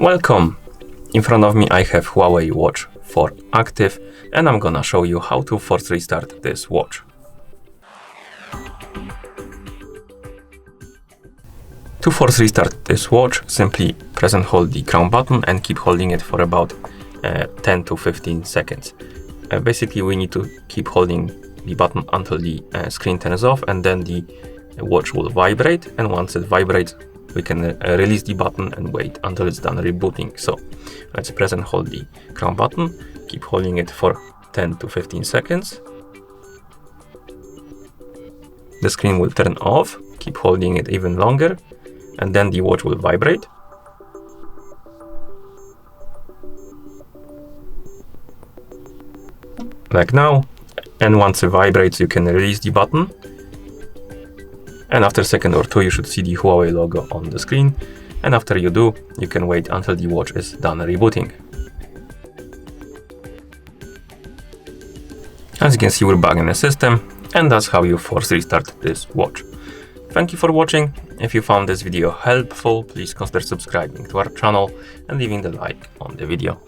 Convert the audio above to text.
Welcome! In front of me I have Huawei Watch 4 active and I'm gonna show you how to force restart this watch. To force restart this watch, simply press and hold the crown button and keep holding it for about 10 to 15 seconds. Basically we need to keep holding the button until the screen turns off, and then the watch will vibrate, and once it vibrates we can release the button and wait until it's done rebooting. So let's press and hold the crown button, keep holding it for 10 to 15 seconds. The screen will turn off, keep holding it even longer, and then the watch will vibrate. Like now, and once it vibrates you can release the button. And after a second or two you should see the Huawei logo on the screen, and after you do, you can wait until the watch is done rebooting. As you can see, we're back in the system, and that's how you force restart this watch. Thank you for watching. If you found this video helpful, please consider subscribing to our channel and leaving the like on the video.